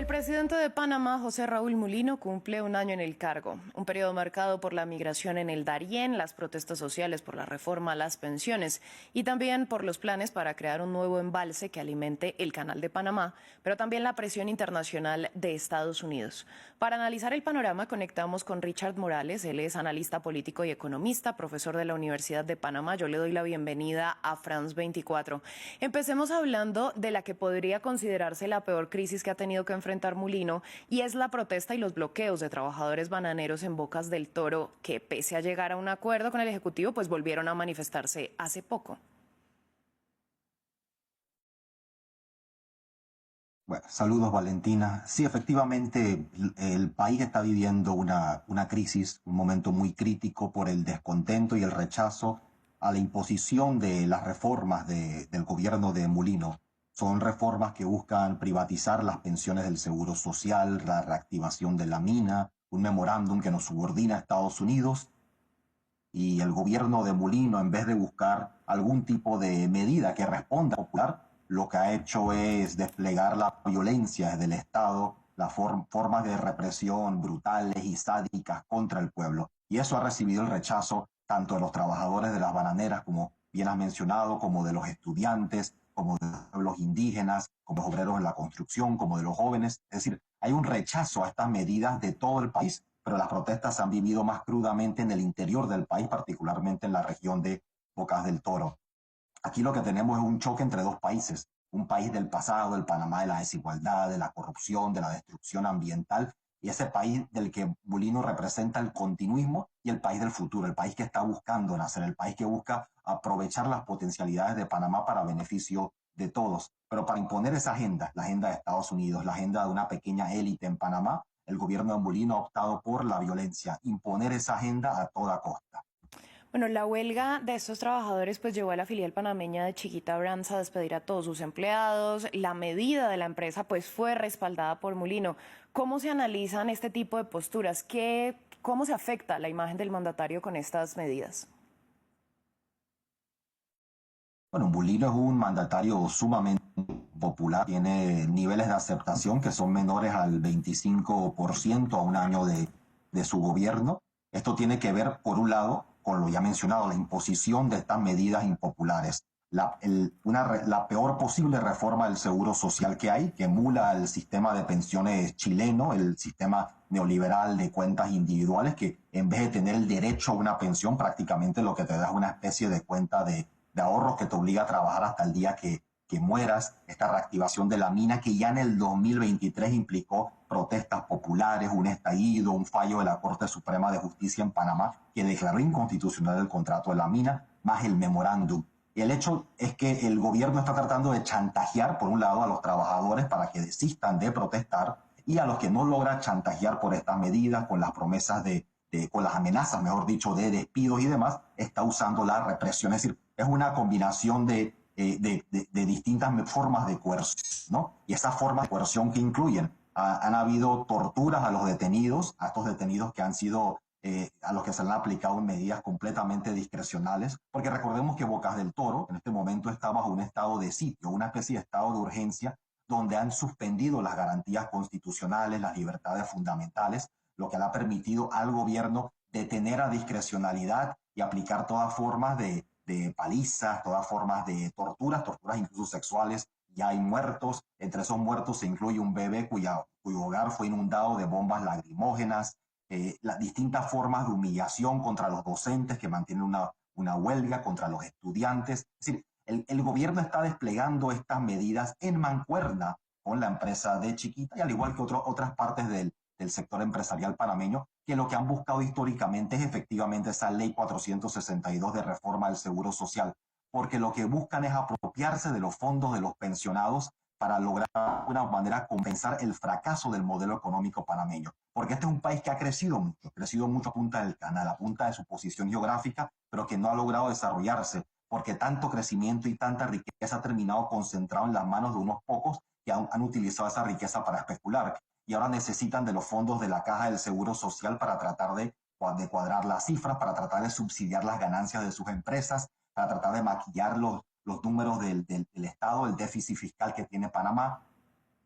El presidente de Panamá, José Raúl Mulino, cumple un año en el cargo, un periodo marcado por la migración en el Darién, las protestas sociales por la reforma a las pensiones y también por los planes para crear un nuevo embalse que alimente el Canal de Panamá, pero también la presión internacional de Estados Unidos. Para analizar el panorama conectamos con Richard Morales, él es analista político y economista, profesor de la Universidad de Panamá. Yo le doy la bienvenida a France 24. Empecemos hablando de la que podría considerarse la peor crisis que ha tenido que enfrentar Mulino, y es la protesta y los bloqueos de trabajadores bananeros en Bocas del Toro, que pese a llegar a un acuerdo con el Ejecutivo, pues volvieron a manifestarse hace poco. Bueno, saludos Valentina. Sí, efectivamente, el país está viviendo una crisis, un momento muy crítico por el descontento y el rechazo a la imposición de las reformas del gobierno de Mulino. Son reformas que buscan privatizar las pensiones del Seguro Social, la reactivación de la mina, un memorándum que nos subordina a Estados Unidos, y el gobierno de Mulino, en vez de buscar algún tipo de medida que responda al popular, lo que ha hecho es desplegar la violencia del Estado, las formas de represión brutales y sádicas contra el pueblo. Y eso ha recibido el rechazo tanto de los trabajadores de las bananeras, como bien has mencionado, como de los estudiantes, como de los pueblos indígenas, como de los obreros en la construcción, como de los jóvenes. Es decir, hay un rechazo a estas medidas de todo el país, pero las protestas se han vivido más crudamente en el interior del país, particularmente en la región de Bocas del Toro. Aquí lo que tenemos es un choque entre dos países, un país del pasado, el Panamá de la desigualdad, de la corrupción, de la destrucción ambiental, y ese país del que Mulino representa el continuismo, y el país del futuro, el país que está buscando nacer, el país que busca aprovechar las potencialidades de Panamá para beneficio de todos. Pero para imponer esa agenda, la agenda de Estados Unidos, la agenda de una pequeña élite en Panamá, el gobierno de Mulino ha optado por la violencia, imponer esa agenda a toda costa. Bueno, la huelga de estos trabajadores pues llevó a la filial panameña de Chiquita Brands a despedir a todos sus empleados. La medida de la empresa pues fue respaldada por Mulino. ¿Cómo se analizan este tipo de posturas? ¿Cómo se afecta la imagen del mandatario con estas medidas? Bueno, Mulino es un mandatario sumamente popular, tiene niveles de aceptación que son menores al 25% a un año de su gobierno. Esto tiene que ver, por un lado, con lo ya mencionado, la imposición de estas medidas impopulares. La peor posible reforma del seguro social que hay, que emula el sistema de pensiones chileno, el sistema neoliberal de cuentas individuales, que en vez de tener el derecho a una pensión, prácticamente lo que te da es una especie de cuenta de ahorros que te obliga a trabajar hasta el día que mueras. Esta reactivación de la mina que ya en el 2023 implicó protestas populares, un estallido, un fallo de la Corte Suprema de Justicia en Panamá que declaró inconstitucional el contrato de la mina, más el memorándum. Y el hecho es que el gobierno está tratando de chantajear, por un lado, a los trabajadores para que desistan de protestar, y a los que no logra chantajear por estas medidas, con las promesas con las amenazas, mejor dicho, de despidos y demás, está usando la represión. Es decir, es una combinación de distintas formas de coerción, ¿no? Y esas formas de coerción que incluyen, han habido torturas a los detenidos, a estos detenidos que han sido, a los que se le han aplicado medidas completamente discrecionales, porque recordemos que Bocas del Toro en este momento está bajo un estado de sitio, una especie de estado de urgencia, donde han suspendido las garantías constitucionales, las libertades fundamentales, lo que le ha permitido al gobierno detener a discrecionalidad y aplicar todas formas de palizas, todas formas de torturas, torturas incluso sexuales. Ya hay muertos, entre esos muertos se incluye un bebé cuyo hogar fue inundado de bombas lacrimógenas, las distintas formas de humillación contra los docentes que mantienen una huelga, contra los estudiantes. Es decir, el gobierno está desplegando estas medidas en mancuerna con la empresa de Chiquita, y al igual que otras partes del sector empresarial panameño, que lo que han buscado históricamente es efectivamente esa ley 462 de reforma del Seguro Social, porque lo que buscan es apropiarse de los fondos de los pensionados para lograr de una manera compensar el fracaso del modelo económico panameño. Porque este es un país que ha crecido mucho a punta del canal, a punta de su posición geográfica, pero que no ha logrado desarrollarse, porque tanto crecimiento y tanta riqueza ha terminado concentrado en las manos de unos pocos que han utilizado esa riqueza para especular, y ahora necesitan de los fondos de la Caja del Seguro Social para tratar de cuadrar las cifras, para tratar de subsidiar las ganancias de sus empresas, para tratar de maquillar los números del Estado, el déficit fiscal que tiene Panamá.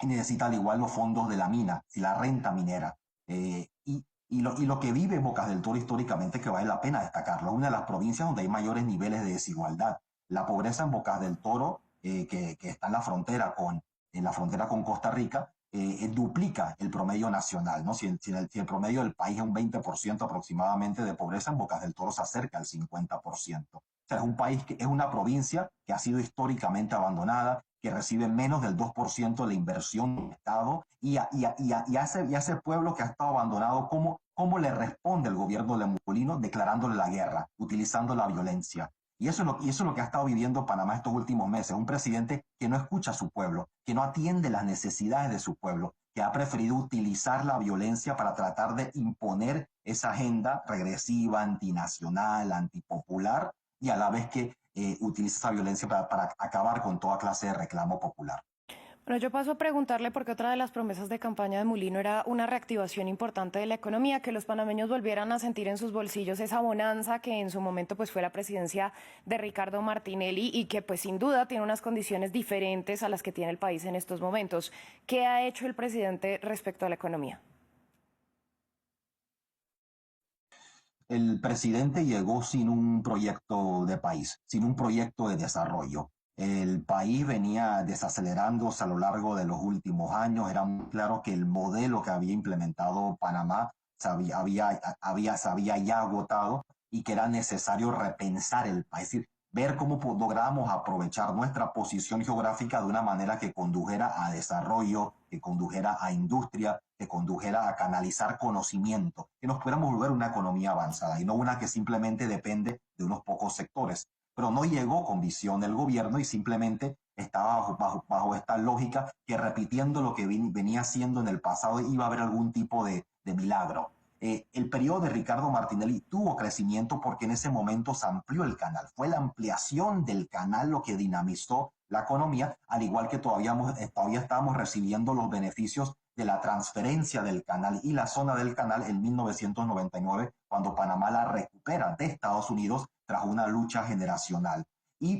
y necesita al igual los fondos de la mina y la renta minera. Y lo que vive Bocas del Toro históricamente, que vale la pena destacarlo, es una de las provincias donde hay mayores niveles de desigualdad. La pobreza en Bocas del Toro, que está en la frontera con Costa Rica, duplica el promedio nacional, ¿no? Si el promedio del país es un 20% aproximadamente de pobreza, en Bocas del Toro se acerca al 50%. O sea, es un país es una provincia que ha sido históricamente abandonada, que recibe menos del 2% de la inversión del Estado y a ese pueblo que ha estado abandonado, ¿cómo le responde el gobierno de Molino? Declarándole la guerra, utilizando la violencia. Y eso es lo que ha estado viviendo Panamá estos últimos meses. Un presidente que no escucha a su pueblo, que no atiende las necesidades de su pueblo, que ha preferido utilizar la violencia para tratar de imponer esa agenda regresiva, antinacional, antipopular, y a la vez que utiliza esa violencia para acabar con toda clase de reclamo popular. Bueno, yo paso a preguntarle porque otra de las promesas de campaña de Molino era una reactivación importante de la economía, que los panameños volvieran a sentir en sus bolsillos esa bonanza que en su momento pues fue la presidencia de Ricardo Martinelli y que pues sin duda tiene unas condiciones diferentes a las que tiene el país en estos momentos. ¿Qué ha hecho el presidente respecto a la economía? El presidente llegó sin un proyecto de país, sin un proyecto de desarrollo. El país venía desacelerándose a lo largo de los últimos años. Era muy claro que el modelo que había implementado Panamá se había ya agotado y que era necesario repensar el país, es decir, ver cómo lográbamos aprovechar nuestra posición geográfica de una manera que condujera a desarrollo, que condujera a industria, que condujera a canalizar conocimiento, que nos pudiéramos volver una economía avanzada y no una que simplemente depende de unos pocos sectores. Pero no llegó con visión el gobierno y simplemente estaba bajo esta lógica que repitiendo lo que venía haciendo en el pasado iba a haber algún tipo de milagro. El periodo de Ricardo Martinelli tuvo crecimiento porque en ese momento se amplió el canal. Fue la ampliación del canal lo que dinamizó la economía, al igual que todavía estábamos recibiendo los beneficios de la transferencia del canal y la zona del canal en 1999, cuando Panamá la recupera de Estados Unidos tras una lucha generacional.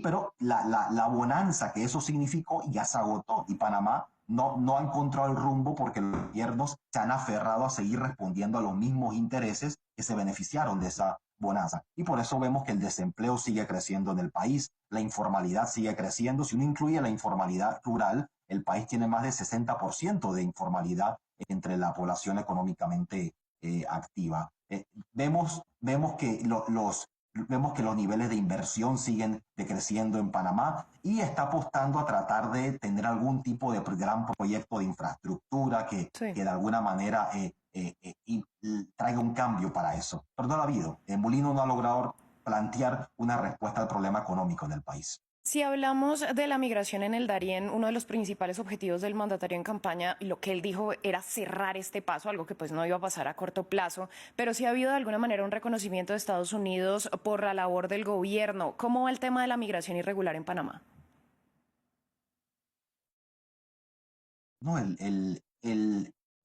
Pero la bonanza que eso significó ya se agotó y Panamá no ha encontrado el rumbo porque los gobiernos se han aferrado a seguir respondiendo a los mismos intereses que se beneficiaron de esa bonanza. Y por eso vemos que el desempleo sigue creciendo en el país, la informalidad sigue creciendo. Si uno incluye la informalidad rural, el país tiene más de 60% de informalidad entre la población económicamente activa. Vemos que vemos que los niveles de inversión siguen decreciendo en Panamá y está apostando a tratar de tener algún tipo de gran proyecto de infraestructura Sí. que de alguna manera traiga un cambio para eso. Pero no lo ha habido. Molino no ha logrado plantear una respuesta al problema económico en el país. Si hablamos de la migración en el Darién, uno de los principales objetivos del mandatario en campaña, lo que él dijo era cerrar este paso, algo que pues no iba a pasar a corto plazo, pero sí ha habido de alguna manera un reconocimiento de Estados Unidos por la labor del gobierno. ¿Cómo va el tema de la migración irregular en Panamá? No, el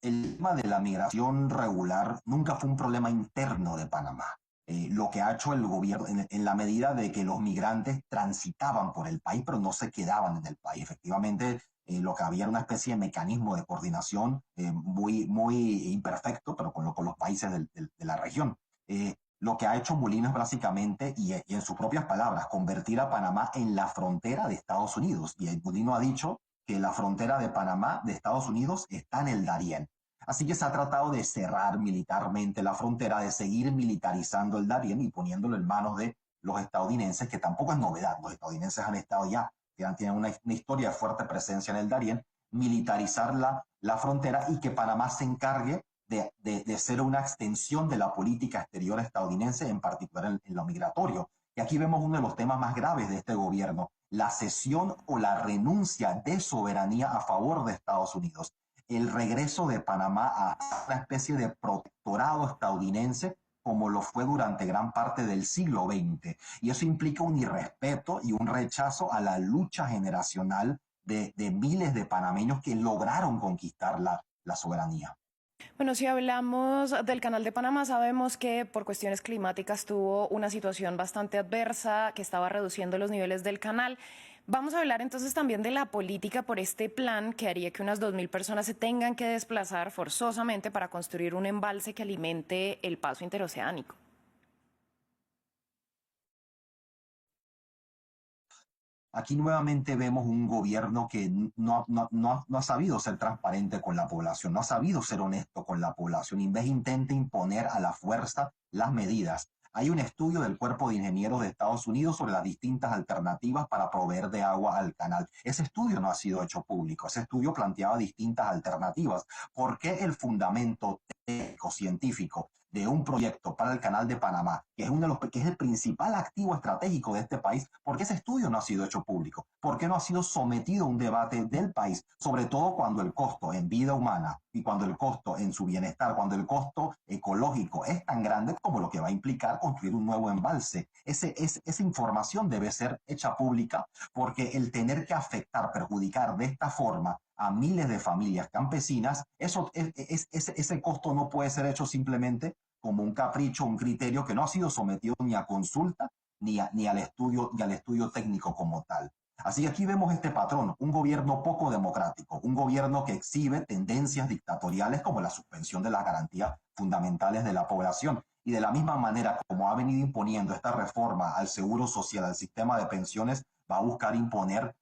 tema de la migración regular nunca fue un problema interno de Panamá. Lo que ha hecho el gobierno, en la medida de que los migrantes transitaban por el país, pero no se quedaban en el país. Efectivamente, lo que había era una especie de mecanismo de coordinación muy imperfecto, pero con los países de la región. Lo que ha hecho Molino es básicamente, y en sus propias palabras, convertir a Panamá en la frontera de Estados Unidos. Y Molino ha dicho que la frontera de Panamá, de Estados Unidos, está en el Darién. Así que se ha tratado de cerrar militarmente la frontera, de seguir militarizando el Darién y poniéndolo en manos de los estadounidenses, que tampoco es novedad. Los estadounidenses han estado ya, tienen una historia de fuerte presencia en el Darién, militarizar la frontera y que Panamá se encargue de ser una extensión de la política exterior estadounidense, en particular en lo migratorio. Y aquí vemos uno de los temas más graves de este gobierno, la cesión o la renuncia de soberanía a favor de Estados Unidos, el regreso de Panamá a una especie de protectorado estadounidense como lo fue durante gran parte del siglo XX. Y eso implica un irrespeto y un rechazo a la lucha generacional de miles de panameños que lograron conquistar la soberanía. Bueno, si hablamos del Canal de Panamá, sabemos que por cuestiones climáticas tuvo una situación bastante adversa, que estaba reduciendo los niveles del canal. Vamos a hablar entonces también de la política por este plan que haría que unas 2.000 personas se tengan que desplazar forzosamente para construir un embalse que alimente el paso interoceánico. Aquí nuevamente vemos un gobierno que no ha sabido ser transparente con la población, no ha sabido ser honesto con la población, y en vez intenta imponer a la fuerza las medidas. Hay un estudio del Cuerpo de Ingenieros de Estados Unidos sobre las distintas alternativas para proveer de agua al canal. Ese estudio no ha sido hecho público. Ese estudio planteaba distintas alternativas. ¿Por qué el fundamento técnico, científico de un proyecto para el Canal de Panamá, que es, que es el principal activo estratégico de este país, por qué ese estudio no ha sido hecho público? ¿Por qué no ha sido sometido a un debate del país? Sobre todo cuando el costo en vida humana y cuando el costo en su bienestar, cuando el costo ecológico es tan grande como lo que va a implicar construir un nuevo embalse. Esa información debe ser hecha pública, porque el tener que afectar, perjudicar de esta forma a miles de familias campesinas, ese costo no puede ser hecho simplemente como un capricho, un criterio que no ha sido sometido ni a consulta ni al estudio técnico como tal. Así que aquí vemos este patrón, un gobierno poco democrático, un gobierno que exhibe tendencias dictatoriales como la suspensión de las garantías fundamentales de la población. Y de la misma manera como ha venido imponiendo esta reforma al seguro social, al sistema de pensiones, va a buscar imponer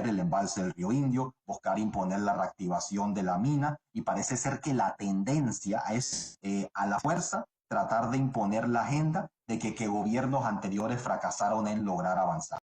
el embalse del Río Indio, buscar imponer la reactivación de la mina, y parece ser que la tendencia es a la fuerza tratar de imponer la agenda de que gobiernos anteriores fracasaron en lograr avanzar.